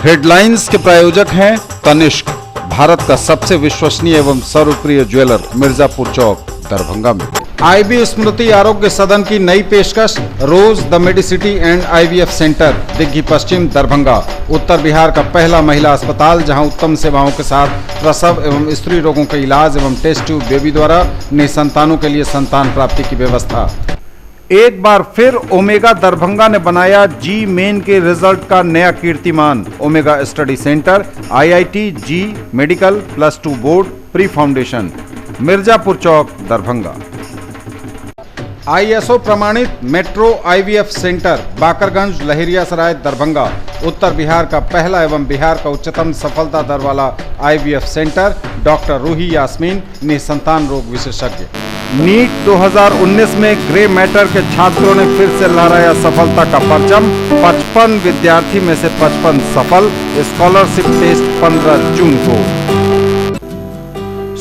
Headlines के प्रायोजक हैं तनिष्क, भारत का सबसे विश्वसनीय एवं सर्वप्रिय ज्वेलर, मिर्जापुर चौक, दरभंगा में। आईबी स्मृति आरोग्य सदन की नई पेशकश, rose the medicity and IVF centre, Digghi Paschim, Darbhanga. उत्तर बिहार का पहला महिला अस्पताल जहां उत्तम सेवाओं के साथ प्रसव एवं स्त्री रोगों के इलाज एवं टेस्ट ट्यूब बेबी द्वारा निसंतानों के लिए संतान प्राप्ति की व्यवस्था। एक बार फिर ओमेगा दरभंगा ने बनाया जी मेन के रिजल्ट का नया कीर्तिमान। Omega study centre, IIT, JEE medical, +2 board, pre foundation, Mirzapur Chowk, Darbhanga. ISO प्रमाणित metro IVF centre, Bakarganj, Laheriasarai, Darbhanga. उत्तर बिहार का पहला एवं बिहार का उच्चतम सफलता दर वाला IVF centre. Doctor Roohi Yasmin, निसंतान रोग विशेषज्ञ। नीट 2019 में ग्रे मैटर के छात्रों ने फिर से लहराया सफलता का परचम। 55 विद्यार्थी में से 55 सफल। स्कॉलरशिप टेस्ट 15 जून को।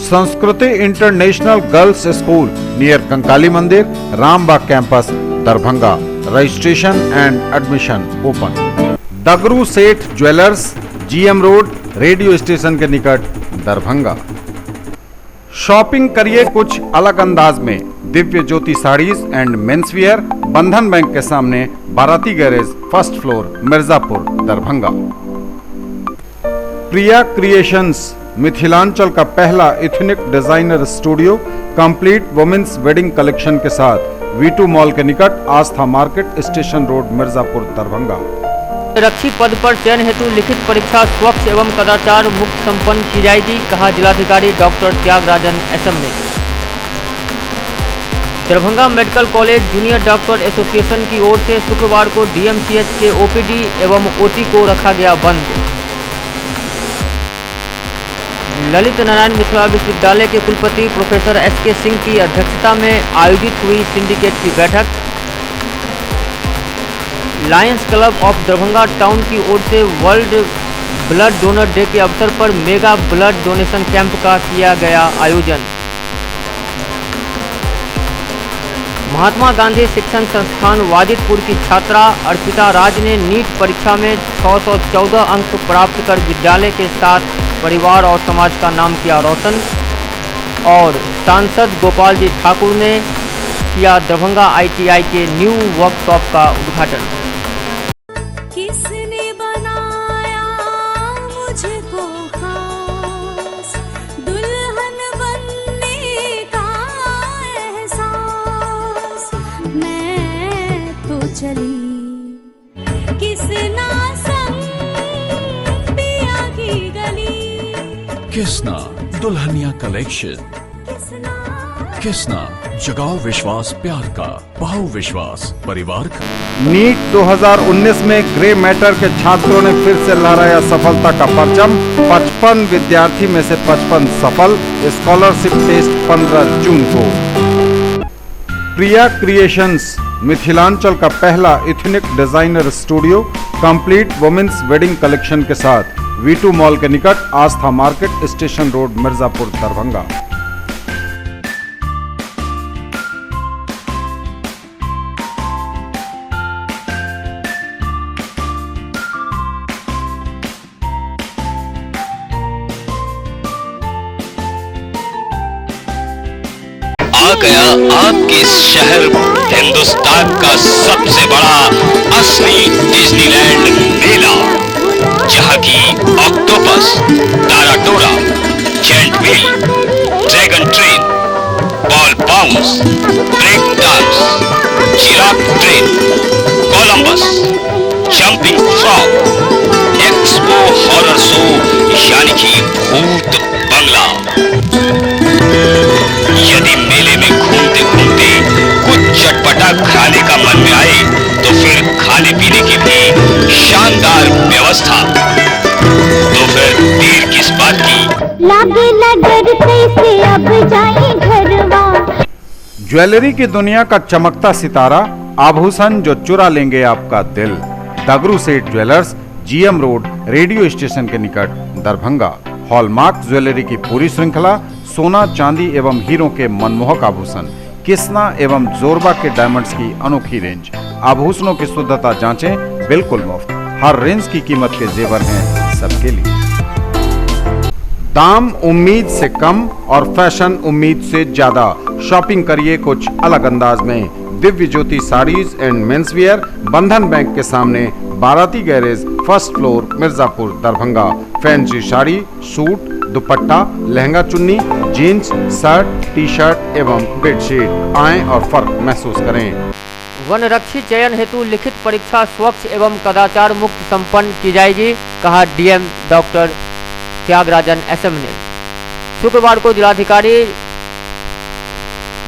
Sanskriti international girls school near Kankali Mandir, Rambagh campus, Darbhanga. Registration and admission open. Dagru Seth jewellers, GM road, radio station के निकट, दरभंगा। शॉपिंग करिए कुछ अलग अंदाज में। दिव्य ज्योति साड़ीज एंड मेंसवियर, बंधन बैंक के सामने, Barati garage, first floor, Mirzapur, Darbhanga. Priya creations, Mithilanchal का पहला ethnic designer studio, complete women's wedding collection के साथ, V2 मॉल के निकट, Aastha market, station road, Mirzapur, Darbhanga. आरक्षी पद पर चयन हेतु लिखित परीक्षा स्वच्छ एवं कदाचार मुक्त संपन्न की जाएगी, कहा जिलाधिकारी डॉक्टर त्यागराजन SM ने। Darbhanga medical college junior doctor association की ओर से शुक्रवार को DMCH के OPD एवं OT को रखा गया बंद। ललित नारायण मिथिला विश्वविद्यालय के कुलपति प्रोफेसर SK सिंह की अध्यक्षता में आयोजित हुई सिंडिकेट की बैठक। Lions club of Darbhanga town की ओर से वर्ल्ड ब्लड डोनर डे के अवसर पर मेगा ब्लड डोनेशन कैंप का किया गया आयोजन। महात्मा गांधी शिक्षण संस्थान वाजिदपुर की छात्रा अर्पिता राज ने नीट परीक्षा में 614 अंक प्राप्त कर विद्यालय के साथ परिवार और समाज का नाम किया रोशन। और सांसद गोपाल जी ठाकुर ने किया दरभंगा ITI के न्यू वर्कशॉप का उद्घाटन। किसने बनाया मुझको खास, दुल्हन बनने का एहसास, मैं तो चली किसना संग पिया की गली। किसना दुल्हनिया कलेक्शन, किसना जगाओ विश्वास प्यार का, पाओ विश्वास परिवार का। नीट 2019 में ग्रे मैटर के छात्रों ने फिर से लहराया सफलता का परचम। 55 विद्यार्थी में से 55 सफल। स्कॉलरशिप टेस्ट 15 जून को। प्रिया क्रिएशंस, मिथिलांचल का पहला ethnic designer studio, complete women's wedding collection के साथ, V2 मॉल के निकट, Aastha market, station road, Mirzapur, Darbhanga. आ गया आपके शहर हिंदुस्तान का सबसे बड़ा असली डिज्नीलैंड मेला, जहां की ऑक्टोपस, ताराटोरा, giant wheel, dragon train, ball bounce, break dance, giraffe train, Columbus, jumping frog, expo horror show यानी कि भूत बंगला। यदि मेले में घूमते घूमते कुछ चटपटा खाने का मन में आए तो फिर खाने पीने की भी शानदार व्यवस्था। तो फिर देर किस बात की, लागे नगर कैसे अब जाए घरवा। ज्वेलरी की दुनिया का चमकता सितारा, आभूषण जो चुरा लेंगे आपका दिल। दगरू Seth jewellers, GM road, radio station के निकट, दरभंगा। हॉलमार्क ज्वेलरी की पूरी श्रृंखला, सोना, चांदी एवं हीरों के मनमोहक आभूषण, किस्ना एवं जोरबा के डायमंड्स की अनोखी रेंज। आभूषणों की शुद्धता जांचें, बिल्कुल मुफ्त। हर रेंज की कीमत के जेवर हैं सबके लिए। दाम उम्मीद से कम और फैशन उम्मीद से ज्यादा। शॉपिंग करिए कुछ अलग अंदाज में। दिव्य ज्योति साड़ीज एंड मेंसवियर, बंधन बैंक के सामने, Barati garage, first floor, Mirzapur, Darbhanga. Fancy sari, suit, दुपट्टा, लहंगा चुन्नी, जीन्स, शर्ट, टी शर्ट एवं बेडशीट। आएं और फर्क महसूस करें। वनरक्षी चयन हेतु लिखित परीक्षा स्वच्छ एवं कदाचार मुक्त संपन्न की जाएगी, कहा डीएम डॉक्टर त्यागराजन एसएम ने। शुक्रवार को जिलाधिकारी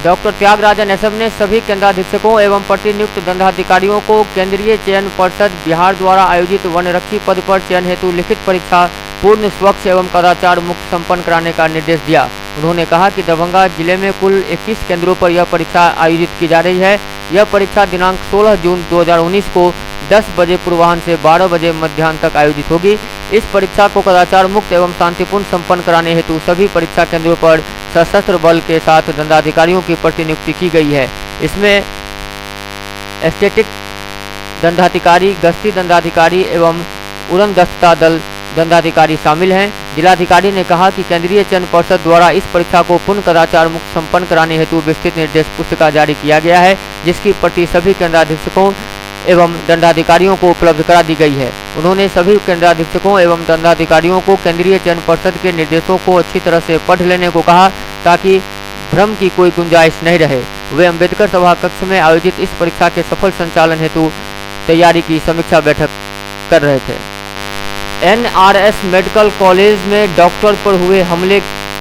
डॉक्टर त्यागराजन एसएम ने सभी केंद्राधीक्षकों एवं प्रतिनियुक्त दंडाधिकारियों को केंद्रीय चयन परिषद बिहार द्वारा आयोजित वनरक्षी पद पर चयन हेतु लिखित परीक्षा पूर्ण स्वच्छ एवं कदाचार मुक्त संपन्न कराने का निर्देश दिया। उन्होंने कहा कि दरभंगा जिले में कुल 21 केंद्रों पर यह परीक्षा आयोजित की जा रही है। यह परीक्षा दिनांक 16 जून 2019 को 10 बजे पूर्वाह्न से 12 बजे मध्याह्न तक आयोजित होगी। इस परीक्षा को कदाचार मुक्त एवं शांतिपूर्ण संपन्न कराने हेतु सभी परीक्षा केंद्रों पर सशस्त्र बल के साथ दंडाधिकारियों की प्रतिनियुक्ति की गई है। इसमें स्टैटिक दंडाधिकारी, गश्ती दंडाधिकारी एवं उड़नदस्ता दल दंडाधिकारी शामिल हैं। जिलाधिकारी ने कहा कि केंद्रीय चयन परिषद द्वारा इस परीक्षा को पूर्ण कदाचार मुक्त संपन्न कराने हेतु विस्तृत निर्देश पुस्तिका जारी किया गया है, जिसकी प्रति सभी केंद्राधीक्षकों एवं दंडाधिकारियों को उपलब्ध करा दी गई है। उन्होंने सभी केंद्राधीक्षकों एवं दंडाधिकारियों को केंद्रीय चयन परिषद के निर्देशों को अच्छी तरह से पढ़ लेने को कहा, ताकि भ्रम की कोई गुंजाइश नहीं रहे। वे अम्बेडकर सभा कक्ष में आयोजित इस परीक्षा के सफल संचालन हेतु तैयारी की समीक्षा बैठक कर रहे थे। एनआरएस मेडिकल कॉलेज में डॉक्टर पर हुए हमले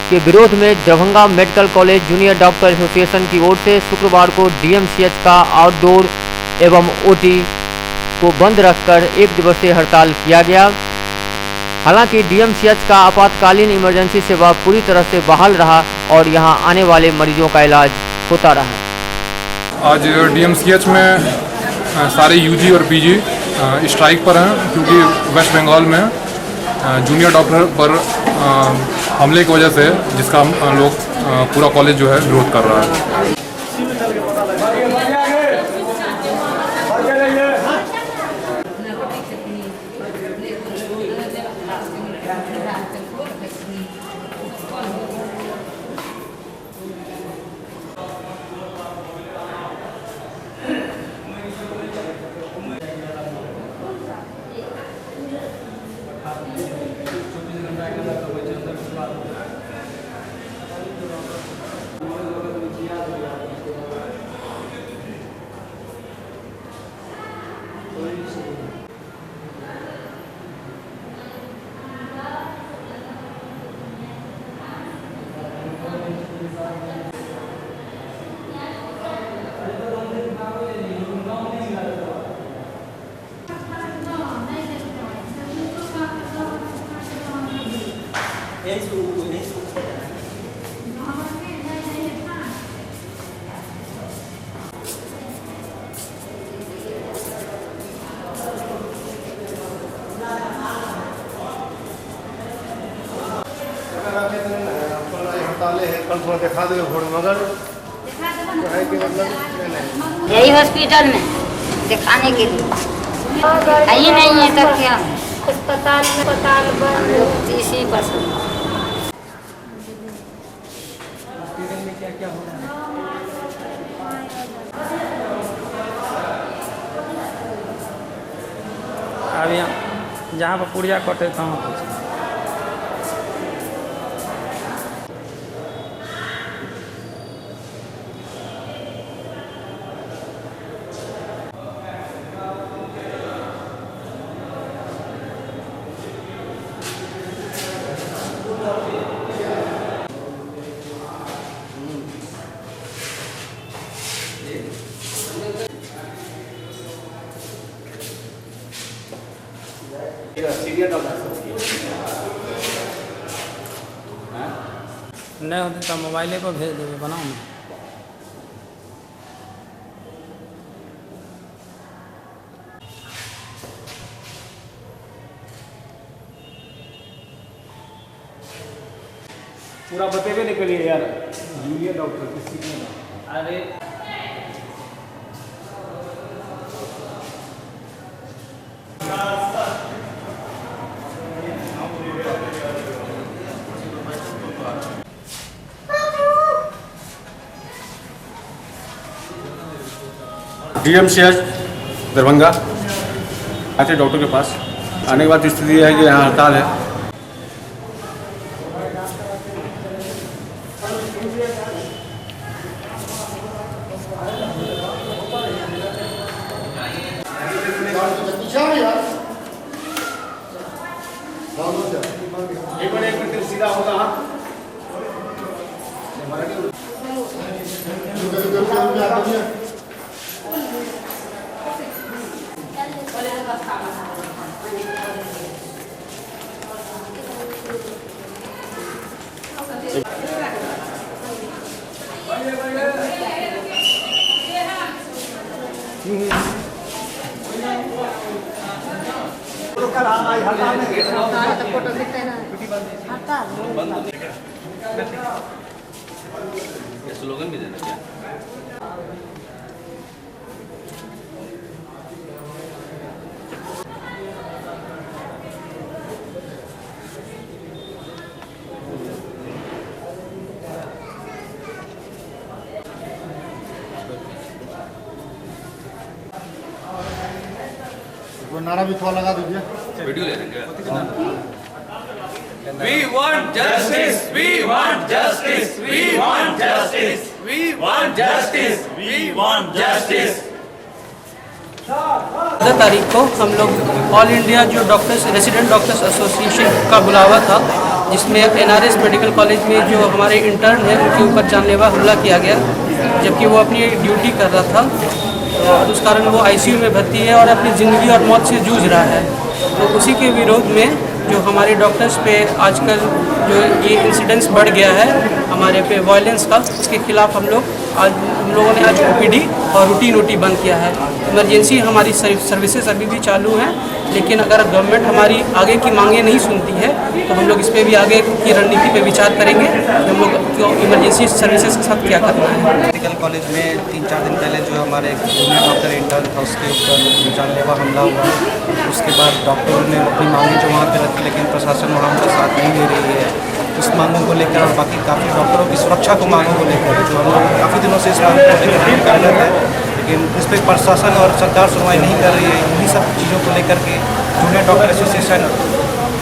के विरोध में Darbhanga medical college junior doctor association की ओर से शुक्रवार को डीएमसीएच का आउटडोर एवं ओटी को बंद रखकर 1 दिवसीय हड़ताल किया गया। हालांकि डीएमसीएच का आपातकालीन इमरजेंसी सेवा पूरी तरह से बहाल रहा और यहां आने वाले मरीजों का इलाज होता रहा। आज डीएमसीएच में सारे यूजी और पीजी स्ट्राइक पर हैं, क्योंकि वेस्ट बंगाल में जूनियर डॉक्टर पर हमले की वजह से जिसका हम लोग पूरा कॉलेज जो है विरोध कर रहा है। दिखा दो मगर यही हॉस्पिटल में दिखाने के लिए आई नहीं है तब क्या अस्पताल बंद इसी पर अभी जहाँ पर पुड़िया कटे तहाँ कुछ नहीं होते तो मोबाइले पर भेज देवे बनाओ ना। पूरा बतेबे नहीं करिए यार, जूनियर डॉक्टर किसी ने अरे DMCH दरभंगा आते डॉक्टर के पास। आने के बाद स्थिति है कि यहाँ हड़ताल है। सीधा होगा स्लोगन भी देना क्या? वो नारा भी थोड़ा लगा दीजिए। वीडियो ले रहे हैं क्या? We want justice. We want justice. We want justice. We want justice. We want justice. 14 तारीख को हम लोग ऑल इंडिया जो डॉक्टर्स रेसिडेंट डॉक्टर्स एसोसिएशन का बुलावा था, जिसमें NRS मेडिकल कॉलेज में जो हमारे इंटर्न हैं उनके ऊपर जानलेवा हमला किया गया, जबकि वो अपनी ड्यूटी कर रहा था और उस कारण वो ICU में भर्ती है और अपनी ज़िंदगी और मौत से जूझ रहा है। तो उसी के विरोध में जो हमारे डॉक्टर्स पे आजकल जो ये इंसिडेंट्स बढ़ गया है हमारे पे वायलेंस का, उसके खिलाफ हम लोगों ने आज OPD और रूटीन OT बंद किया है। इमरजेंसी हमारी सर्विसेज अभी भी चालू हैं, लेकिन अगर गवर्नमेंट हमारी आगे की मांगें नहीं सुनती है तो हम लोग इस पर भी आगे की रणनीति पे विचार करेंगे कि हम लोग इमरजेंसी सर्विसेज के साथ क्या करना है। मेडिकल कॉलेज में 3-4 दिन पहले जो हमारे जूनियर डॉक्टर इंटर्न था उसके ऊपर जानलेवा हमला हुआ। उसके बाद डॉक्टरों ने अपनी मांगें जो वहाँ पर रखी, लेकिन प्रशासन वहाँ उनका साथ नहीं दे रही है। इस मांगों को लेकर और बाकी काफ़ी डॉक्टरों की सुरक्षा को मांगों को लेकर जो हम लोग काफ़ी दिनों से इस मांग को लेकर कार्यरत है, लेकिन इस पर प्रशासन और सरकार सुनवाई नहीं कर रही है। इन्हीं सब चीज़ों को लेकर के जूनियर डॉक्टर एसोसिएशन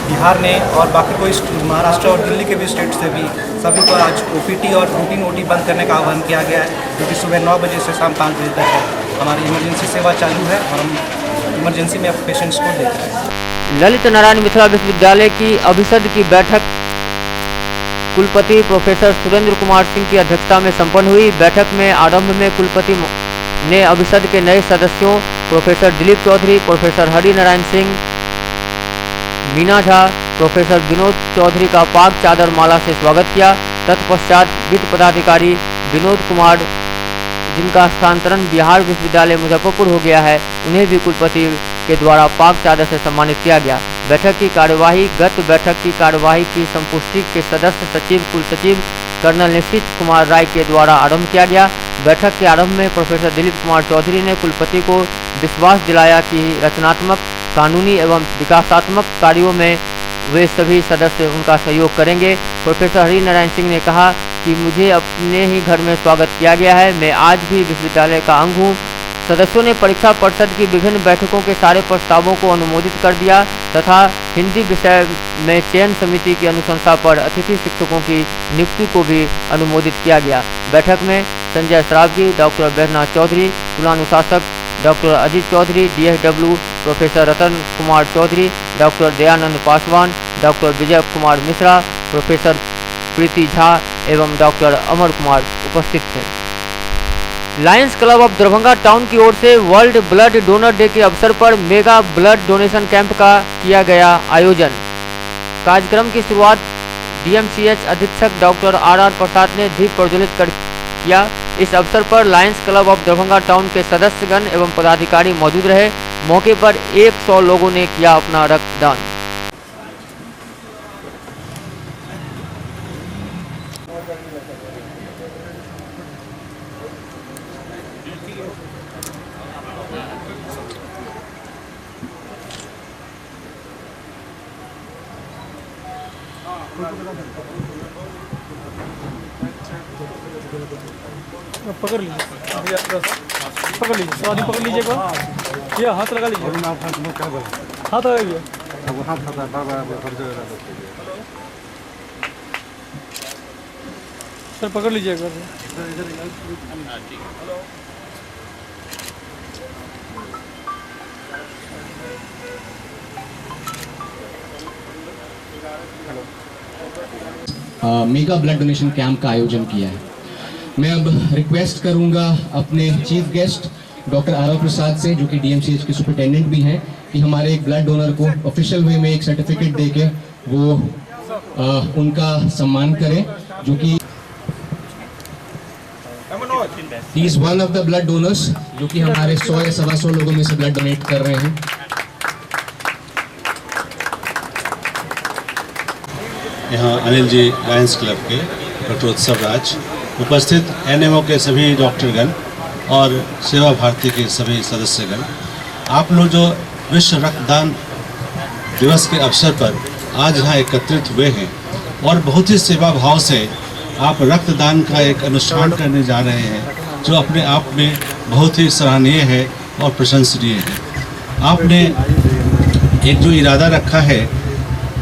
बिहार ने और बाकी कोई महाराष्ट्र और दिल्ली के भी स्टेट से भी सभी को आज OPD और रूटीन OT बंद करने का आह्वान किया गया है, जो कि सुबह 9 बजे से शाम 5 बजे तक है। हमारी इमरजेंसी सेवा चालू है और हम इमरजेंसी में अब पेशेंट्स को देख रहे हैं। ललित नारायण मिथिला विश्वविद्यालय की अभिसद की बैठक कुलपति प्रोफेसर सुरेंद्र कुमार सिंह की अध्यक्षता में संपन्न हुई। बैठक में आरंभ में कुलपति ने अभिसद के नए सदस्यों professor Dilip Chaudhary, professor Hari Narayan Singh, Meena Jha, professor Vinod Chaudhary का पाक चादर माला से स्वागत किया। तत्पश्चात वित्त पदाधिकारी विनोद कुमार, जिनका स्थानांतरण बिहार विश्वविद्यालय मुजफ्फरपुर हो गया है, उन्हें भी कुलपति के द्वारा पाक चादर से सम्मानित किया गया। बैठक की कार्यवाही की संपुष्टि के सदस्य सचिव कुलसचिव कर्नल निश्चित कुमार राय के द्वारा आरंभ किया गया। बैठक के आरंभ में प्रोफेसर दिलीप कुमार चौधरी ने कुलपति को विश्वास दिलाया कि रचनात्मक, कानूनी एवं विकासात्मक कार्यों में वे सभी सदस्य उनका सहयोग करेंगे। प्रोफेसर हरि नारायण सिंह ने कहा कि मुझे अपने ही घर में स्वागत किया गया है, मैं आज भी विश्वविद्यालय का अंग हूँ। सदस्यों ने परीक्षा परिषद की विभिन्न बैठकों के सारे प्रस्तावों को अनुमोदित कर दिया तथा हिंदी विषय में चयन समिति की अनुशंसा पर अतिथि शिक्षकों की नियुक्ति को भी अनुमोदित किया गया। बैठक में संजय सरावगी, डॉक्टर बैद्यनाथ चौधरी, कुलानुशासक doctor Ajit Chaudhary, DSW professor Ratan Kumar Chaudhary, doctor Dayanand Paswan, doctor Vijay Kumar Mishra, professor Priti Jha एवं डॉक्टर अमर कुमार उपस्थित थे। Lions club of Darbhanga town की ओर से वर्ल्ड ब्लड डोनर डे के अवसर पर मेगा ब्लड डोनेशन कैंप का किया गया आयोजन। कार्यक्रम की शुरुआत DMCH अधीक्षक डॉक्टर RR प्रसाद ने दीप प्रज्वलित कर किया। इस अवसर पर Lions club of Darbhanga town के सदस्यगण एवं पदाधिकारी मौजूद रहे। मौके पर 100 लोगों ने किया अपना रक्तदान। पकड़ लीजिए। पकड़ लीजिए, सवारी पकड़ लीजिए एक बार। ये हाथ लगा लीजिए, हाथ लगाइए। सर पकड़ लीजिए एक बार। मेगा ब्लड डोनेशन कैंप का आयोजन किया है। मैं अब रिक्वेस्ट करूंगा अपने चीफ गेस्ट डॉक्टर आरव प्रसाद से, जो कि डीएमसीएच के सुपरिटेंडेंट भी हैं, कि हमारे एक ब्लड डोनर को ऑफिशियल वे में एक सर्टिफिकेट देके वो उनका सम्मान करें, जो कि he is one of the blood donors, जो कि हमारे 100 या 125 लोगों में से ब्लड डोनेट कर रहे हैं। यहाँ अनिल जी लायंस क्लब के डॉक्टर उत्सव राज, उपस्थित एनएमओ के सभी डॉक्टरगण और सेवा भारती के सभी सदस्यगण, आप लोग जो विश्व रक्तदान दिवस के अवसर पर आज यहाँ एकत्रित हुए हैं और बहुत ही सेवा भाव से आप रक्तदान का एक अनुष्ठान करने जा रहे हैं, जो अपने आप में बहुत ही सराहनीय है और प्रशंसनीय है। आपने एक जो इरादा रखा है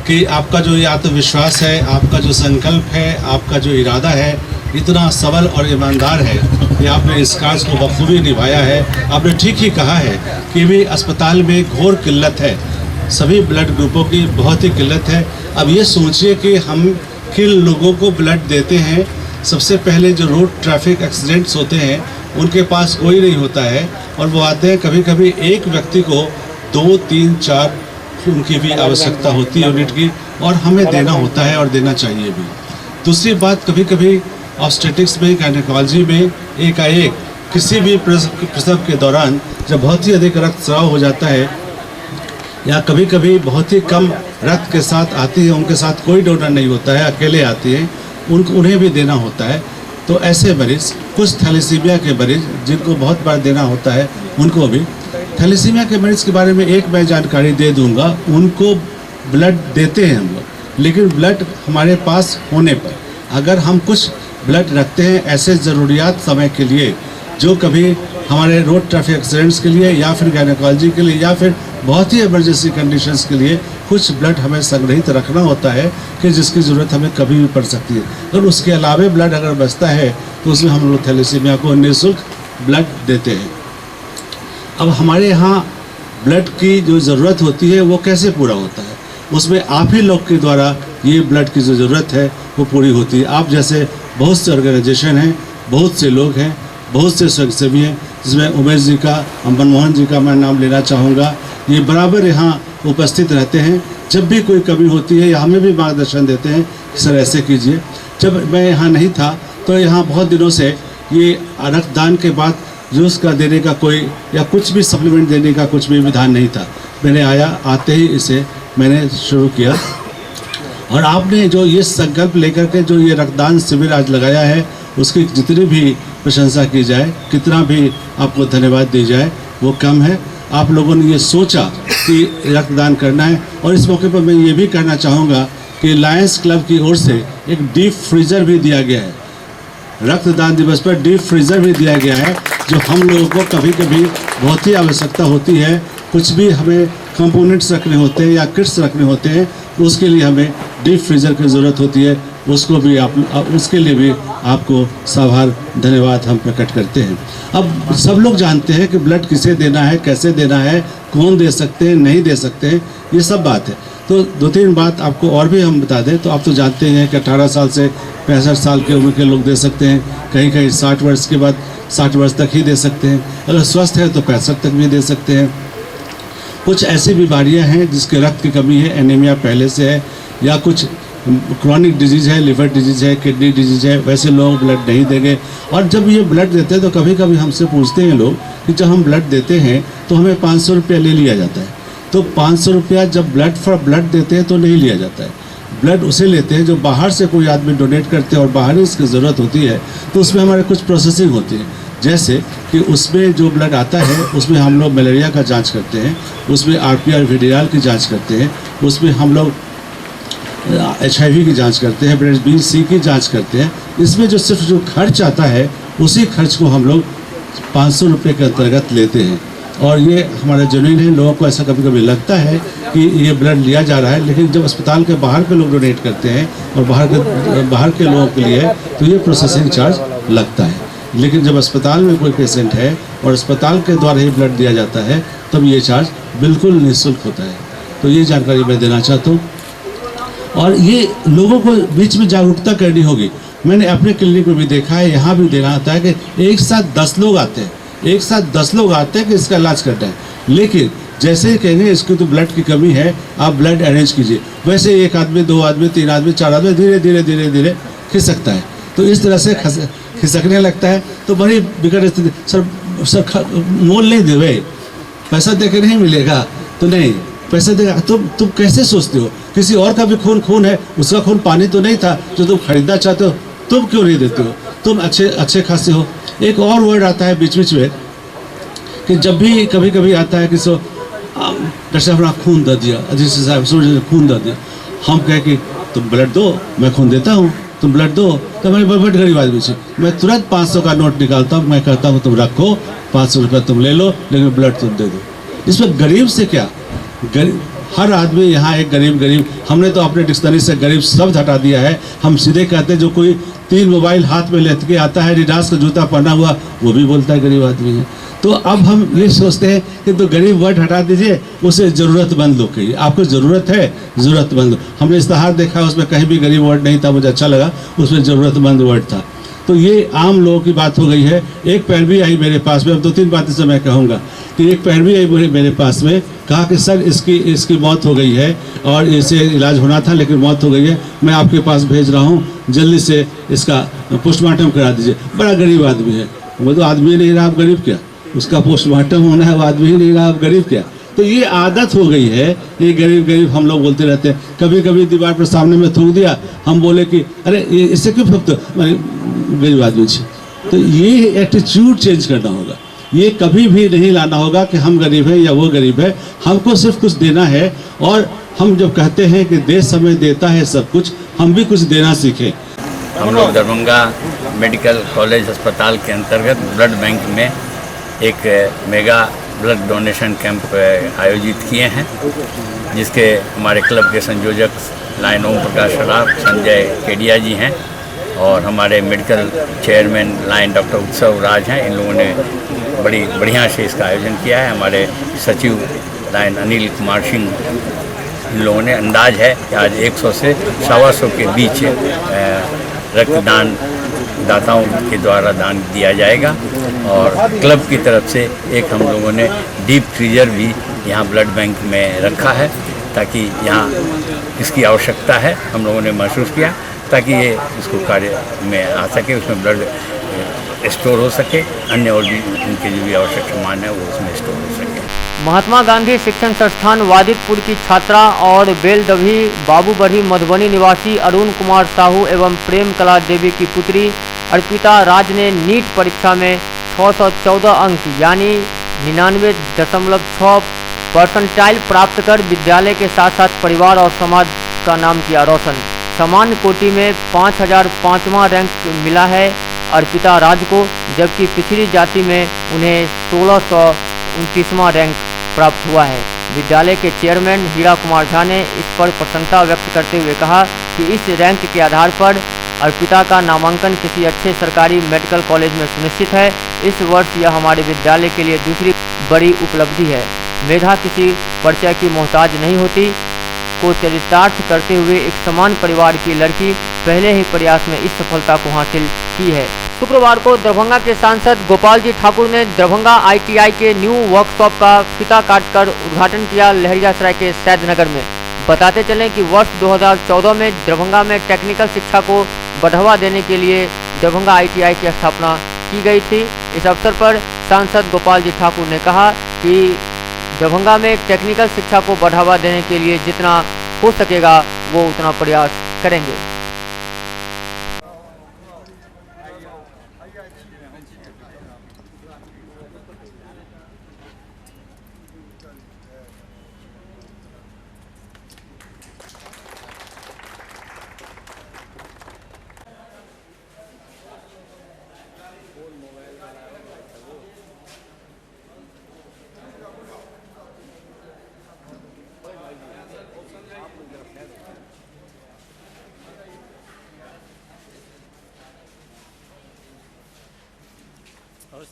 कि आपका जो ये आत्मविश्वास है, आपका जो संकल्प है, आपका जो इरादा है, इतना सबल और ईमानदार है कि आपने इस कार्य को बखूबी निभाया है। आपने ठीक ही कहा है कि भी अस्पताल में घोर किल्लत है, सभी ब्लड ग्रुपों की बहुत ही किल्लत है। अब ये सोचिए कि हम किन लोगों को ब्लड देते हैं। सबसे पहले जो रोड ट्रैफिक एक्सीडेंट्स होते हैं उनके पास कोई नहीं होता है और वो आते हैं, कभी कभी एक व्यक्ति को 2, 3, 4 उनकी भी आवश्यकता होती है यूनिट की, और हमें देना होता है और देना चाहिए भी। दूसरी बात, कभी कभी ऑब्स्टेटिक्स में, गायनेकोलॉजी में एकाएक किसी भी प्रसव के दौरान जब बहुत ही अधिक रक्तस्राव हो जाता है या कभी कभी बहुत ही कम रक्त के साथ आती है, उनके साथ कोई डोनर नहीं होता है, अकेले आती है, उन्हें भी देना होता है। तो ऐसे मरीज़, कुछ थैलेसीमिया के मरीज़ जिनको बहुत बार देना होता है, उनको भी। थैलेसीमिया के मरीज़ के बारे में एक मैं जानकारी दे दूंगा। उनको ब्लड देते हैं हम लोग, लेकिन ब्लड हमारे पास होने पर अगर हम कुछ ब्लड रखते हैं ऐसे ज़रूरियात समय के लिए, जो कभी हमारे रोड ट्रैफिक एक्सीडेंट्स के लिए या फिर गायनेकोलॉजी के लिए या फिर बहुत ही इमरजेंसी कंडीशंस के लिए कुछ ब्लड हमें संग्रहित रखना होता है कि जिसकी ज़रूरत हमें कभी भी पड़ सकती है। और उसके अलावा ब्लड अगर बचता है तो उसमें हम लोग थैलेसीमिया को निःशुल्क ब्लड देते हैं। अब हमारे यहाँ ब्लड की जो ज़रूरत होती है वो कैसे पूरा होता है, उसमें आप ही लोग के द्वारा ये ब्लड की जो ज़रूरत है वो पूरी होती है। आप जैसे बहुत से ऑर्गेनाइजेशन हैं, बहुत से लोग हैं, बहुत से स्वयंसेवी हैं, जिसमें उमेश जी का, मनमोहन जी का मैं नाम लेना चाहूँगा। ये बराबर यहाँ उपस्थित रहते हैं, जब भी कोई कमी होती है या हमें भी मार्गदर्शन देते हैं कि सर ऐसे कीजिए। जब मैं यहाँ नहीं था तो यहाँ बहुत दिनों से ये रक्तदान के बाद जूस का देने का कोई या कुछ भी सप्लीमेंट देने का कुछ भी विधान नहीं था। मैंने आते ही इसे मैंने शुरू किया और आपने जो ये संकल्प लेकर के जो ये रक्तदान शिविर आज लगाया है, उसकी जितनी भी प्रशंसा की जाए, कितना भी आपको धन्यवाद दी जाए, वो कम है। आप लोगों ने ये सोचा कि रक्तदान करना है। और इस मौके पर मैं ये भी कहना चाहूँगा कि लायंस क्लब की ओर से एक डीप फ्रीज़र भी दिया गया है। रक्तदान दिवस पर डीप फ्रीज़र भी दिया गया है, जो हम लोगों को कभी कभी बहुत ही आवश्यकता होती है। कुछ भी हमें कंपोनेंट्स रखने होते हैं या किट्स रखने होते हैं, तो उसके लिए हमें डीप फ्रीज़र की ज़रूरत होती है। उसको भी उसके लिए भी आपको साभार धन्यवाद हम प्रकट करते हैं। अब सब लोग जानते हैं कि ब्लड किसे देना है, कैसे देना है, कौन दे सकते हैं, नहीं दे सकते हैं, ये सब बात है। तो 2-3 बात आपको और भी हम बता दें तो आप तो जानते हैं कि 18 साल से 65 साल के उम्र के लोग दे सकते हैं, कहीं कहीं 60 वर्ष के बाद 60 वर्ष तक ही दे सकते हैं, अगर स्वस्थ है तो 65 तक भी दे सकते हैं। कुछ ऐसी बीमारियां हैं जिसके रक्त की कमी है, एनीमिया पहले से है, या कुछ क्रॉनिक डिजीज़ है, लिवर डिजीज़ है, किडनी डिजीज़ है, वैसे लोग ब्लड नहीं देंगे। और जब ये ब्लड देते हैं तो कभी कभी हमसे पूछते हैं लोग कि जब हम ब्लड देते हैं तो हमें 500 रुपया ले लिया जाता है। तो 500 रुपया जब ब्लड फॉर ब्लड देते हैं तो नहीं लिया जाता है। ब्लड उसे लेते हैं जो बाहर से कोई आदमी डोनेट करते हैं और बाहर ही इसकी ज़रूरत होती है, तो उसमें हमारे कुछ प्रोसेसिंग होती है। जैसे कि उसमें जो ब्लड आता है उसमें हम लोग मलेरिया का जांच करते हैं, उसमें RPR वीडियाल की जांच करते हैं, उसमें हम लोग HIV की जांच करते हैं, विटामिन B, C की जांच करते हैं। इसमें जो सिर्फ जो खर्च आता है उसी खर्च को हम लोग 500 रुपये के अंतर्गत लेते हैं। और ये हमारा जमीन है, लोगों को ऐसा कभी कभी लगता है कि ये ब्लड लिया जा रहा है, लेकिन जब अस्पताल के बाहर के लोग डोनेट करते हैं और बाहर के लोगों के लिए तो ये प्रोसेसिंग चार्ज लगता है। लेकिन जब अस्पताल में कोई पेशेंट है और अस्पताल के द्वारा ही ब्लड दिया जाता है तब ये चार्ज बिल्कुल निःशुल्क होता है। तो ये जानकारी मैं देना चाहता हूँ और ये लोगों को बीच में जागरूकता करनी होगी। मैंने अपने क्लिनिक में भी देखा है, यहाँ भी देखा होता है कि एक साथ 10 लोग आते हैं कि इसका इलाज करना है, लेकिन जैसे ही कहेंगे इसकी तो ब्लड की कमी है, आप ब्लड अरेंज कीजिए, वैसे 1 आदमी 2 आदमी 3 आदमी 4 आदमी धीरे धीरे खिसकता है। तो इस तरह से खिसकने लगता है तो बड़ी बिगड़ स्थिति। सर मोल नहीं देवे, पैसा दे के नहीं मिलेगा तो नहीं, पैसा देगा। तुम कैसे सोचते हो किसी और का भी खून है, उसका खून पानी तो नहीं था जो तुम खरीदना चाहते हो, तुम क्यों नहीं देते हो? तुम अच्छे खासे हो। एक और वर्ड आता है बीच में कि जब भी कभी आता है कि डॉक्टर साहब ने खून दे दिया, अजीत साहब सूरज ने खून दे दिया, हम कहे कि तुम ब्लड दो, मैं खून देता हूँ, तुम ब्लड दो। तो मैं बहुत गरीब आदमी से मैं तुरंत 500 का नोट निकालता हूँ, मैं कहता हूँ तुम रखो, 500 रुपये तुम ले लो, लेकिन ब्लड तुम दे दो। इसमें गरीब से क्या, हर आदमी यहाँ एक गरीब। हमने तो अपने डिक्शनरी से गरीब शब्द हटा दिया है। हम सीधे कहते हैं जो कोई 3 मोबाइल हाथ में लेते के आता है, एडिडास का जूता पहना हुआ, वो भी बोलता है गरीब आदमी है। तो अब हम ये सोचते हैं कि तो गरीब वर्ड हटा दीजिए, उसे ज़रूरतमंद लोग कहिए। आपको ज़रूरत है, ज़रूरतमंद। हमने इश्तहार देखा, उसमें कहीं भी गरीब वर्ड नहीं था, मुझे अच्छा लगा, उसमें ज़रूरतमंद वर्ड था। तो ये आम लोगों की बात हो गई है। एक पैरवी आई मेरे पास में, अब 2-3 बातें से मैं कहूँगा कि एक पैरवी आई मेरे पास में, कहा कि सर इसकी मौत हो गई है और इसे इलाज होना था लेकिन मौत हो गई है, मैं आपके पास भेज रहा हूँ, जल्दी से इसका पोस्टमार्टम करा दीजिए। बड़ा गरीब आदमी है, वो तो आदमी नहीं रहा, आप गरीब क्या? उसका पोस्टमार्टम होना है, वो आदमी ही नहीं रहा, आप गरीब क्या? तो ये आदत हो गई है, ये गरीब हम लोग बोलते रहते हैं। कभी दीवार पर सामने में थूक दिया, हम बोले कि अरे ये इससे क्यों फूकते, गरीब आदमी से। तो ये एटीट्यूड चेंज करना होगा, ये कभी भी नहीं लाना होगा कि हम गरीब हैं या वो गरीब है। हमको सिर्फ कुछ देना है, और हम जब कहते हैं कि देश समय देता है सब कुछ, हम भी कुछ देना सीखें। हम लोग दरभंगा मेडिकल कॉलेज अस्पताल के अंतर्गत ब्लड बैंक में एक मेगा ब्लड डोनेशन कैंप आयोजित किए हैं, जिसके हमारे क्लब के संयोजक लाइन ओम प्रकाश सराफ, संजय केडिया जी हैं, और हमारे मेडिकल चेयरमैन लाइन डॉक्टर उत्सव राज हैं। इन लोगों ने बड़ी बढ़िया से इसका आयोजन किया है। हमारे सचिव लाइन अनिल कुमार सिंह, इन लोगों ने अंदाज है कि आज 100 से 125 के बीच रक्तदान दाताओं के द्वारा दान दिया जाएगा। और क्लब की तरफ से एक हम लोगों ने डीप फ्रीजर भी यहाँ ब्लड बैंक में रखा है, ताकि यहाँ इसकी आवश्यकता है, हम लोगों ने महसूस किया, ताकि ये इसको कार्य में आ सके, उसमें ब्लड स्टोर हो सके, अन्य और भी उनके जो भी आवश्यक सामान है वो उसमें स्टोर हो सके। महात्मा गांधी शिक्षण संस्थान वाजिदपुर की छात्रा और बेलदभी बाबूबढ़ी मधुबनी निवासी अरुण कुमार साहू एवं प्रेम कला देवी की पुत्री अर्पिता राज ने नीट परीक्षा में 614 अंक यानी 99.6 परसेंटाइल प्राप्त कर विद्यालय के साथ साथ परिवार और समाज का नाम किया रोशन। सामान्य कोटि में 5005वां रैंक मिला है अर्पिता राज को, जबकि पिछड़ी जाति में उन्हें 1629वां रैंक प्राप्त हुआ है। विद्यालय के चेयरमैन हीरा कुमार झा ने इस पर प्रसन्नता व्यक्त करते हुए कहा कि इस रैंक के आधार पर अर्पिता का नामांकन किसी अच्छे सरकारी मेडिकल कॉलेज में सुनिश्चित है। इस वर्ष यह हमारे विद्यालय के लिए दूसरी बड़ी उपलब्धि है। मेधा किसी परिचय की मोहताज नहीं होती को चरितार्थ करते हुए एक समान परिवार की लड़की पहले ही प्रयास में इस सफलता को हासिल की है। शुक्रवार को दरभंगा के सांसद गोपाल जी ठाकुर ने दरभंगा ITI के न्यू वर्कशॉप का फीता काटकर उद्घाटन किया लहरियासराय के सैदनगर में। बताते चलें कि वर्ष 2014 में दरभंगा में टेक्निकल शिक्षा को बढ़ावा देने के लिए दरभंगा ITI की स्थापना की गई थी। इस अवसर पर सांसद गोपाल जी ठाकुर ने कहा कि दरभंगा में टेक्निकल शिक्षा को बढ़ावा देने के लिए जितना हो सकेगा वो उतना प्रयास करेंगे।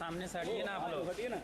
सामने से हटिए ना आप लोग। हटिए ना।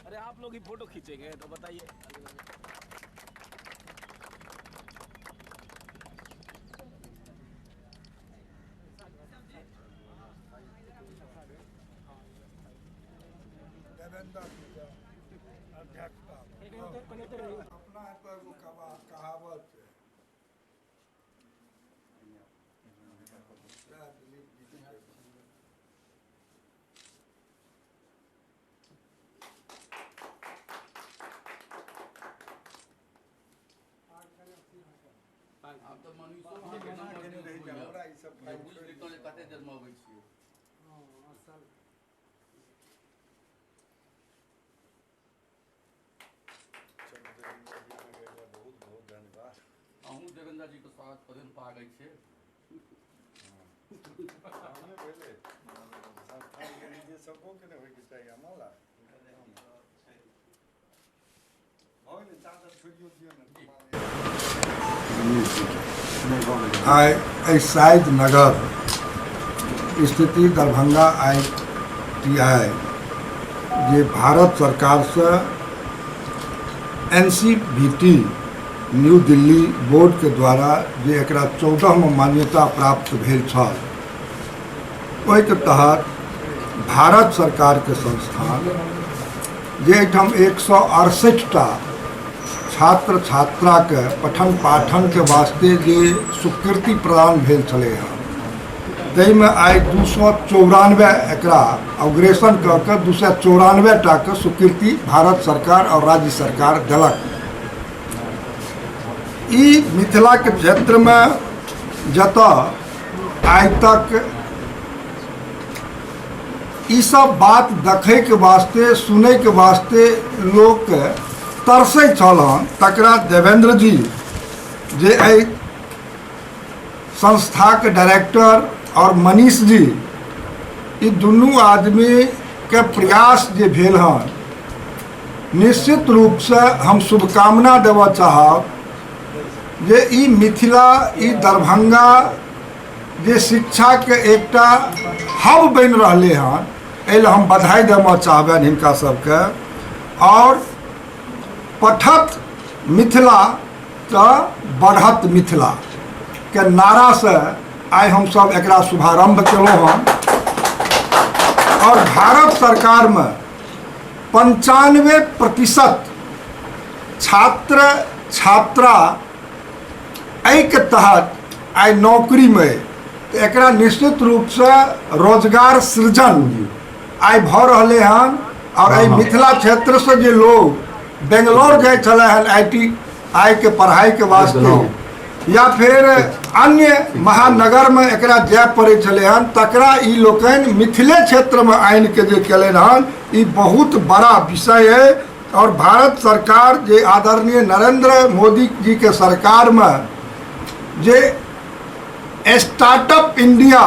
अरे आप लोग ही फोटो खींचेंगे तो बताइए। अपना पर वो कहावत है। आप तो मनुष्य कते देर में अबै छियै। बहुत बहुत धन्यवाद। अहूँ देवेंद्र जी के स्वागत करें पागै छै। सबको के होय के चाहिए माला। शायद नगर स्थिति दरभंगा ITI ये भारत सरकार से NCVT न्यू दिल्ली बोर्ड के द्वारा जे एकरा 14वां मान्यता प्राप्त भेल छल, ओहि के तहत भारत सरकार के संस्थान जे एठाम 168टा छात्र छात्रा के पठन पाठन के वास्ते जे स्वीकृति प्रदान भेल छलै हँ, ताहिमे आइ 294 एकरा अग्रेसन कऽ के 294 टा के स्वीकृति भारत सरकार और राज्य सरकार देलक। ई मिथिला के क्षेत्र में जतऽ आइ तक ई सब बात देखे के वास्ते सुने के वास्ते लोग तरसै छल हन, तकरा देवेंद्र जी जे एहि संस्था के डायरेक्टर और मनीष जी ई दुनू आदमी के प्रयास जे भेल हन, निश्चित रूप से हम शुभकामना देव चाहब जे ई मिथिला ई दरभंगा जे शिक्षा के एकटा हब बन रहले हन, एहि हम बधाई देव चाहबनि हिनका सबके। और पठत मिथिला तऽ बढ़त मिथिला के नारा से आइ हम सब एकरा शुभारंभ केलहुँ हन। और भारत सरकार में 95% छात्र छात्रा एहि के तहत आइ नौकरी में, एकरा निश्चित रूप से रोजगार सृजन आइ भऽ रहले हन। और एहि मिथिला क्षेत्र से जे लोग बेंगलोर गए चले हैं ITI के पढ़ाई के वास्ते, या फिर अन्य महानगर में एकरा जाय पड़े चले हैं, तकरा ई लोकनि मिथिले क्षेत्र में आनि के जे केलन हन, ई बहुत बड़ा विषय है। और भारत सरकार जे आदरणीय नरेंद्र मोदी जी के सरकार में जे स्टार्टअप इंडिया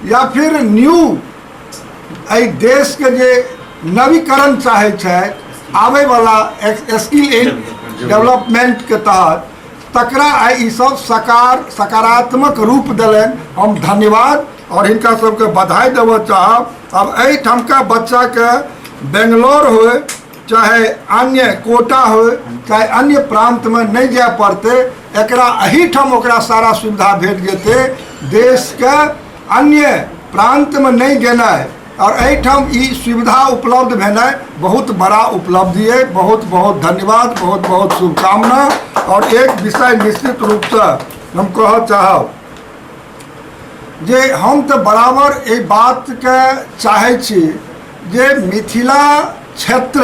या फिर न्यू एहि देश के जे नवीकरण चाहे छथि आवे वाला स्किल डेवलपमेंट के तहत, तकरा आइ ई सब सकारात्मक रूप दिलन। हम धन्यवाद और हिनका सबके बधाई देव चाहब। अब एहिठाम का बच्चा के बेंगलोर हो चाहे अन्य कोटा हो चाहे अन्य प्रांत में नहीं जाय पड़ते, एकरा एहिठाम ओकरा सारा सुविधा भेट जेते। देश के अन्य प्रांत में नहीं गेनाइ और एहिठाम ई सुविधा उपलब्ध भेनाइ बहुत बड़ा उपलब्धि है। बहुत बहुत धन्यवाद, बहुत बहुत शुभकामना। और एक विषय निश्चित रूप से हम कह चाहब जे हम तो बराबर ये बात के चाहे छी जे मिथिला क्षेत्र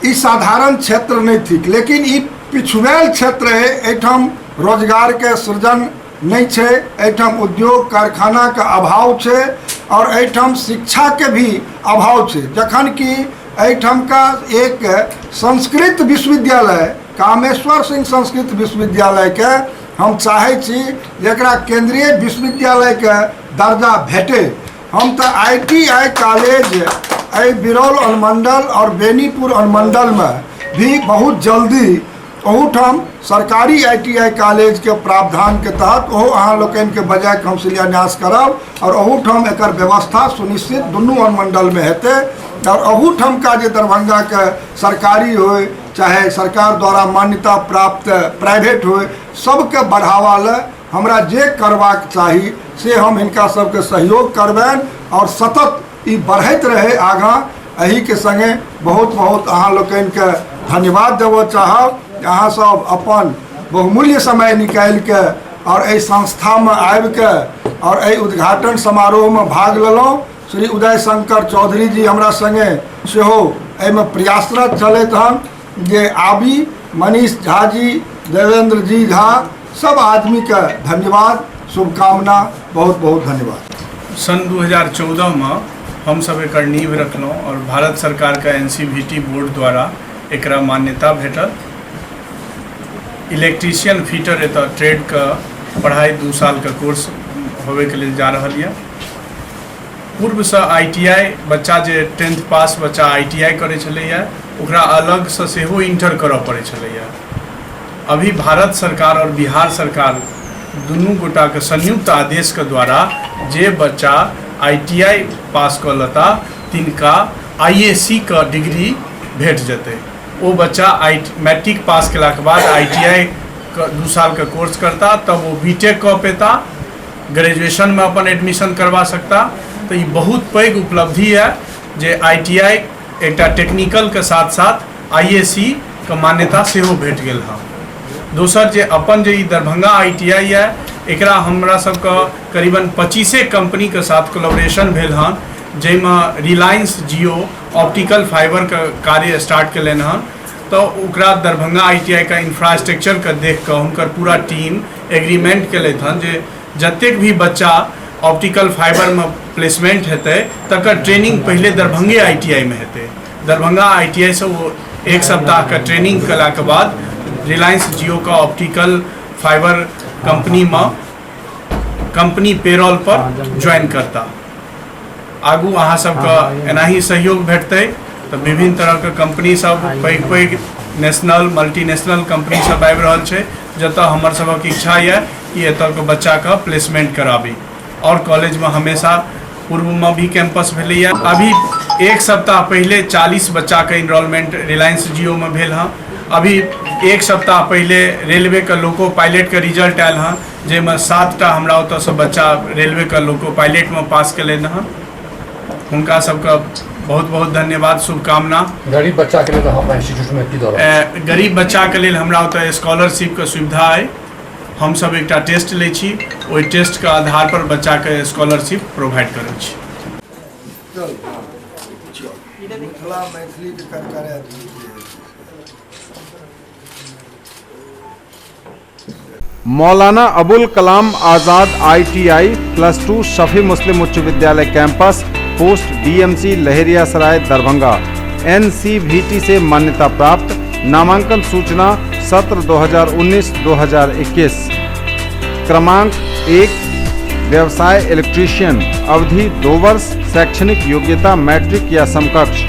ई साधारण क्षेत्र नहीं थिक, लेकिन ई पिछुआल क्षेत्र है। एहिठाम रोजगार के सृजन नहीं छे, एहिठाम उद्योग कारखाना के अभाव छे और एहिठाम शिक्षा के भी अभाव छे। जखन कि एहिठाम का एक संस्कृत विश्वविद्यालय कामेश्वर सिंह संस्कृत विश्वविद्यालय के हम चाहे छी जकरा केंद्रीय विश्वविद्यालय के दर्जा भेटे। हम तो ITI कॉलेज बिरौल अनुमंडल और बेनीपुर अनुमंडल में भी बहुत जल्दी ओहूठाम सरकारी ITI कॉलेज के प्रावधान के तहत ओहो अहाँ लोकन के बजाय हम शिलान्यास करब और ओहूठाम एकर व्यवस्था सुनिश्चित दुनू अनुमंडल में हेतै। और ओहूठाम का जे दरभंगा के सरकारी हो चाहे सरकार द्वारा मान्यता प्राप्त प्राइवेट हो, सबके बढ़ावा ले हमरा जे करबाक चाही से हम हिनका सबके सहयोग करबैन और सतत ई बढ़ैत रहे आगाँ। एही के संगे बहुत बहुत अहाँ लोकन के धन्यवाद देबो चाहब। अहाँ सब अपन बहुमूल्य समय निकालि के और एहि संस्था में आबि के और एहि उद्घाटन समारोह में भाग लेलहुँ। श्री उदय शंकर चौधरी जी हमरा संगे सेहो एहिमे प्रयासरत छलथि हन जे आबी। मनीष झा जी, देवेंद्र जी झा, सब आदमी के धन्यवाद, शुभकामना, बहुत बहुत धन्यवाद। सन 2014 में हम सब एक नींव रखलहुँ और भारत सरकार का NCVT बोर्ड द्वारा एकरा मान्यता भेटल। इलेक्ट्रीशियन फिटर एत ट्रेड का पढ़ाई 2 साल का कोर्स होवे के लिए जा रहा है। पूर्व से ITI बच्चा जे 10th पास बच्चा ITI करे छलैया ओकरा अलग से सेहो इंटर करऽ पड़े छलैया। अभी भारत सरकार और बिहार सरकार दुनू गोटा के संयुक्त आदेश के द्वारा जे बच्चा ITI पास कर लेता तिनका IAC का डिग्री भेट जेतै। वो बच्चा मैट्रिक पास केला के बाद ITI का 2 साल का कोर्स करता, तब वो BTech कऽ पेता, ग्रेजुएशन में अपन एडमिशन करवा सकता। तो ये बहुत पैघ उपलब्धि है जे ITI एक टेक्निकल के साथ साथ IAC का मान्यता सेहो भेट गेल है। दोसर जे अपन जे दरभंगा ITI है एकरा हमरा सबके करीबन 25 कंपनी के साथ कोलैबोरेशन भेल हन, जैमे रिलायंस जियो ऑप्टिकल फाइबर का कार्य स्टार्ट कलन हन। तो ओकरा दरभंगा ITI का इंफ्रास्ट्रक्चर के देख कर हुनकर पूरा टीम एग्रीमेंट केलथि हन जे जतेक भी बच्चा ऑप्टिकल फाइबर में प्लेसमेंट हेतै तकर ट्रेनिंग पहले दरभंगे ITI में हेतै। दरभंगा ITI से वो 1 सप्ताह का ट्रेनिंग कला के बाद रिलायंस जियो का ऑप्टिकल फाइबर कंपनी में कंपनी पेरोल पर ज्वाइन करता। आगू अहाँ सबका एनाही सहयोग भेटतै तो विभिन्न तरह के कंपनी सब पैघ पैघ नेशनल मल्टीनेशनल कंपनी सब आबि रहल छै, जतऽ हमर सबक इच्छा यऽ कि एतऽ के बच्चा के प्लेसमेंट कराबी। और कॉलेज में हमेशा पूर्व में भी कैंपस भेलैया। अभी 1 सप्ताह पहले 40 बच्चा के इनरोलमेंट रिलायंस जियो में भेल हँ। अभी 1 सप्ताह पहले रेलवे का लोको पायलट के रिजल्ट आयल हँ, जैमे 7टा हमरा ओतऽ से बच्चा रेलवे का लोको पायलट में पास केलनि हँ। हुनका सबका बहुत बहुत धन्यवाद, शुभकामना। गरीब बच्चा के लिए तो हम इंस्टीट्यूट में की दौरान गरीब बच्चा के लिए हमरा ओतऽ स्कॉलरशिप के सुविधा है। हम सब एक टेस्ट ले छी, ओहि टेस्ट के आधार पर बच्चा के स्कॉलरशिप प्रोवाइड करै छी। मौलाना अबुल कलाम आज़ाद ITI +2 शफी मुस्लिम उच्च विद्यालय campus post DMC Laheriasarai Darbhanga NCVT से मान्यता प्राप्त। नामांकन सूचना सत्र 2019-2021। क्रमांक 1 व्यवसाय इलेक्ट्रीशियन, अवधि 2 वर्ष, शैक्षणिक योग्यता मैट्रिक या समकक्ष।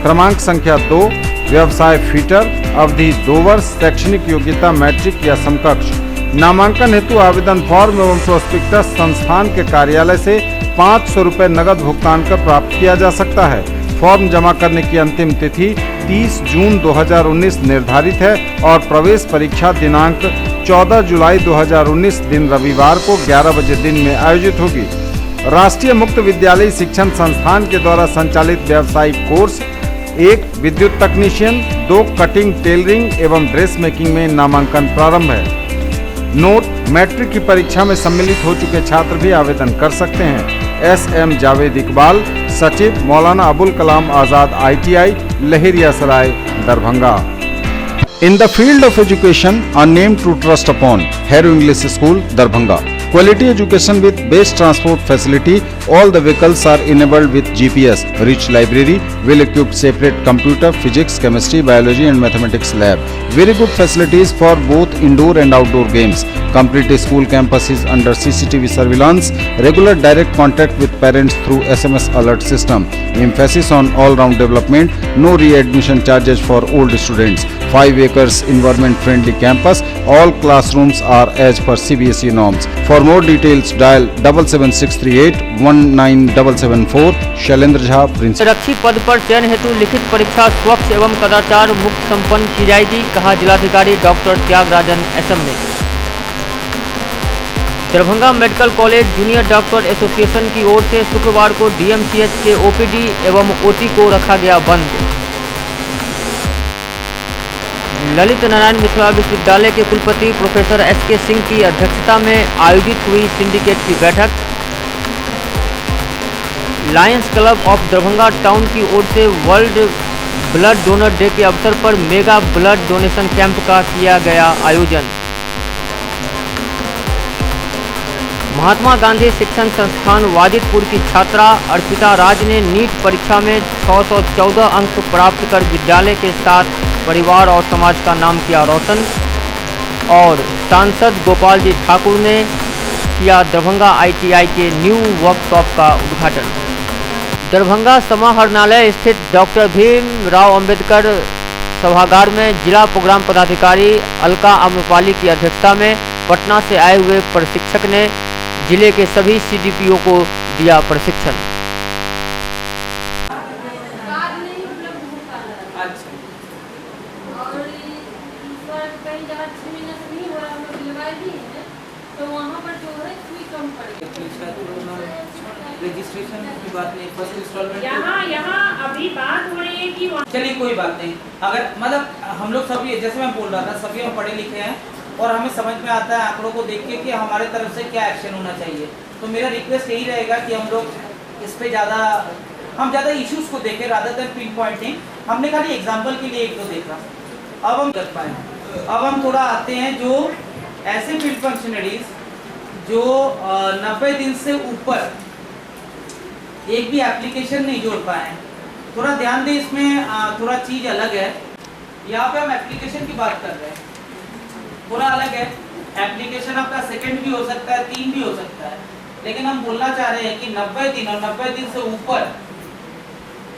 क्रमांक संख्या 2 व्यवसाय फिटर, अवधि 2 वर्ष, शैक्षणिक योग्यता मैट्रिक या समकक्ष। नामांकन हेतु आवेदन फॉर्म एवं प्रोस्पेक्टस संस्थान के कार्यालय से 500 रुपये नगद भुगतान कर प्राप्त किया जा सकता है। फॉर्म जमा करने की अंतिम तिथि 30 जून 2019 निर्धारित है और प्रवेश परीक्षा दिनांक 14 जुलाई 2019 दिन रविवार को 11 बजे दिन में आयोजित होगी। राष्ट्रीय मुक्त विद्यालय शिक्षण संस्थान के द्वारा संचालित व्यावसायिक कोर्स 1 विद्युत तकनीशियन, 2 कटिंग, टेलरिंग एवं ड्रेस मेकिंग में नामांकन प्रारंभ है। नोट: मैट्रिक की परीक्षा में सम्मिलित हो चुके छात्र भी आवेदन कर सकते हैं। SM जावेद इकबाल, सचिव, Maulana Abul Kalam Azad ITI, Laheriasarai, Darbhanga. In the field of education, a name to trust upon, Hero English School, Darbhanga. Quality education with best transport facility. All the vehicles are enabled with GPS. Rich library, well-equipped separate computer, physics, chemistry, biology and mathematics lab. Very good facilities for both indoor and outdoor games. Complete school campus is under CCTV surveillance. Regular direct contact with parents through SMS alert system. Emphasis on all-round development. No re-admission charges for old students. 5 acres environment-friendly campus. All classrooms are as per CBSE norms. For more details, dial 77638 19774. Shailendra Jha, principal. आरक्षी पद पर चयन हेतु लिखित परीक्षा स्वच्छ एवं कदाचार मुक्त संपन्न की जाएगी, कहा जिलाधिकारी डॉक्टर त्यागराजन SM ने। Darbhanga medical college junior doctor association की ओर से शुक्रवार को DMCH के OPD एवं OT को रखा गया बंद। ललित नारायण मिथिला विश्वविद्यालय के कुलपति प्रोफेसर SK सिंह की अध्यक्षता में आयोजित हुई सिंडिकेट की बैठक। Lions club of Darbhanga town की ओर से वर्ल्ड ब्लड डोनर डे के अवसर पर मेगा ब्लड डोनेशन कैंप का किया गया आयोजन। महात्मा गांधी शिक्षण संस्थान वाजिदपुर की छात्रा अर्पिता राज ने नीट परीक्षा में 614 अंक प्राप्त कर विद्यालय के साथ परिवार और समाज का नाम किया रोशन। और सांसद गोपाल जी ठाकुर ने किया दरभंगा ITI के न्यू वर्कशॉप का उद्घाटन। दरभंगा समाहरणालय स्थित डॉक्टर भीमराव अंबेडकर सभागार में जिला प्रोग्राम पदाधिकारी अलका आम्रपाली की अध्यक्षता में पटना से आए हुए प्रशिक्षक ने जिले के सभी CDPO को दिया प्रशिक्षण। रजिस्ट्रेशन की बात नहीं, फर्स्ट इंस्टॉलमेंट यहाँ अभी बात हो रही है कि चलिए कोई बात नहीं। अगर मतलब हम लोग सभी, जैसे मैं बोल रहा था, सभी हम पढ़े लिखे हैं और हमें समझ में आता है आंकड़ों को देख के कि हमारे तरफ से क्या एक्शन होना चाहिए। तो मेरा रिक्वेस्ट यही रहेगा कि हम लोग इस पे ज़्यादा इश्यूज को देखें रादर देन पिन पॉइंटिंग। हमने खाली एग्जाम्पल के लिए एक दो देखा, अब हम कर पाए। अब हम थोड़ा आते हैं जो ऐसे फील्ड फंक्शनरीज जो 90 दिन से ऊपर एक भी एप्लीकेशन नहीं जोड़ पाए हैं। थोड़ा ध्यान दें, इसमें थोड़ा चीज़ अलग है। यहाँ पे हम एप्लीकेशन की बात कर रहे हैं, थोड़ा अलग है। एप्लीकेशन आपका सेकंड भी हो सकता है, 3 भी हो सकता है, लेकिन हम बोलना चाह रहे हैं कि 90 दिन और 90 दिन से ऊपर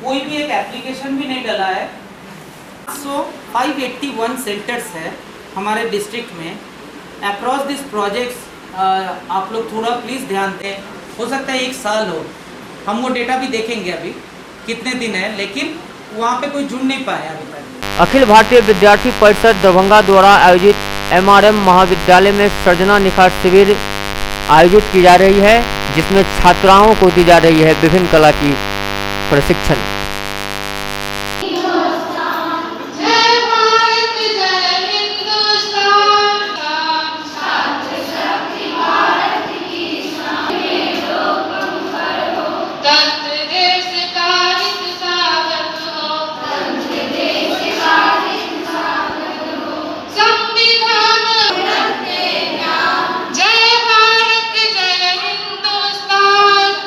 कोई भी एक एप्लीकेशन भी नहीं डला है। 581 सेंटर्स है हमारे डिस्ट्रिक्ट में अक्रॉस दिस प्रोजेक्ट्स। आप लोग थोड़ा प्लीज़ ध्यान दें, हो सकता है 1 साल हो, हम वो डेटा भी देखेंगे अभी कितने दिन है, लेकिन वहाँ पे कोई जुड़ नहीं पाया अभी तक। अखिल भारतीय विद्यार्थी परिषद दरभंगा द्वारा आयोजित MRM महाविद्यालय में सृजना निखार शिविर आयोजित की जा रही है, जिसमें छात्राओं को दी जा रही है विभिन्न कला की प्रशिक्षण।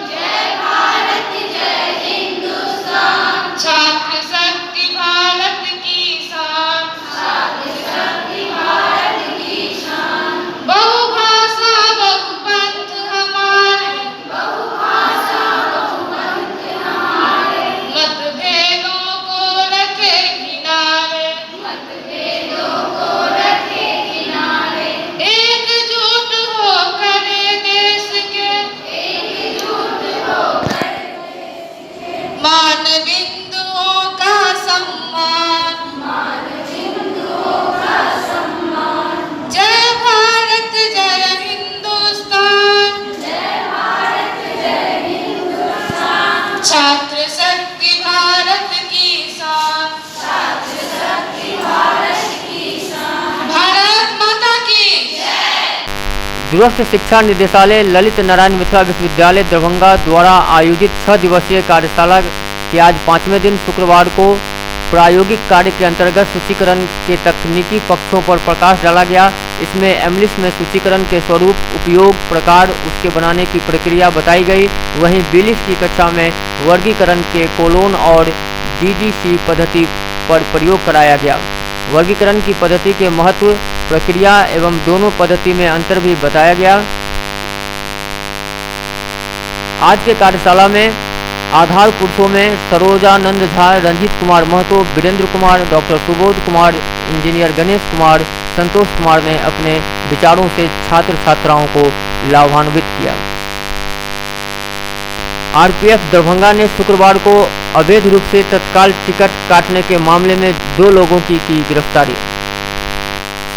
जय भारत जय हिंदुस्तान। दूरस्थ शिक्षा निदेशालय ललित नारायण मिथिला विश्वविद्यालय दरभंगा द्वारा आयोजित 6 दिवसीय कार्यशाला के आज 5वें दिन शुक्रवार को प्रायोगिक कार्य के अंतर्गत सूचीकरण के तकनीकी पक्षों पर प्रकाश डाला गया। इसमें एमलिस में सूचीकरण के स्वरूप, उपयोग, प्रकार, उसके बनाने की प्रक्रिया बताई गई। वहीं बिलिस की कक्षा में वर्गीकरण के कोलोन और DDC पद्धति पर प्रयोग कराया गया। वर्गीकरण की पद्धति के महत्व, प्रक्रिया एवं दोनों पद्धति में अंतर भी बताया गया। आज के कार्यशाला में आधार पुरुषों में सरोजानंद झा, रंजीत कुमार महतो, वीरेंद्र कुमार, डॉक्टर सुबोध कुमार, इंजीनियर गणेश कुमार, संतोष कुमार ने अपने विचारों से छात्र छात्राओं को लाभान्वित किया। RPF दरभंगा ने शुक्रवार को अवैध रूप से तत्काल टिकट काटने के मामले में 2 लोगों की गिरफ्तारी।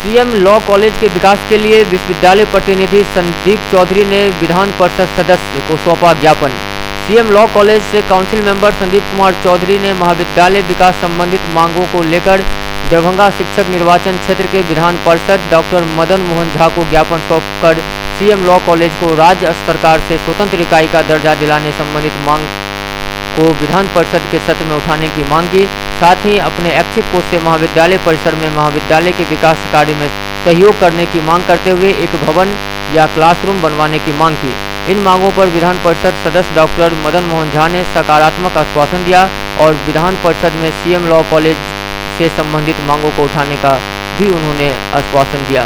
CM लॉ कॉलेज के विकास के लिए विश्वविद्यालय प्रतिनिधि संदीप चौधरी ने विधान परिषद सदस्य को सौंपा ज्ञापन। CM लॉ कॉलेज से काउंसिल मेंबर संदीप कुमार चौधरी ने महाविद्यालय विकास संबंधित मांगों को लेकर दरभंगा शिक्षक निर्वाचन क्षेत्र के विधान पार्षद डॉक्टर मदन मोहन झा को ज्ञापन सौंपकर CM लॉ कॉलेज को राज्य सरकार से स्वतंत्र इकाई का दर्जा दिलाने संबंधित मांग को विधान परिषद के सत्र में उठाने की मांग की। साथ ही अपने ऐच्छिक कोष से महाविद्यालय परिसर में महाविद्यालय के विकास कार्य में सहयोग करने की मांग करते हुए एक भवन या क्लासरूम बनवाने की मांग की। इन मांगों पर विधान परिषद सदस्य डॉक्टर मदन मोहन झा ने सकारात्मक आश्वासन दिया और विधान परिषद में CM लॉ कॉलेज से संबंधित मांगों को उठाने का भी उन्होंने आश्वासन दिया।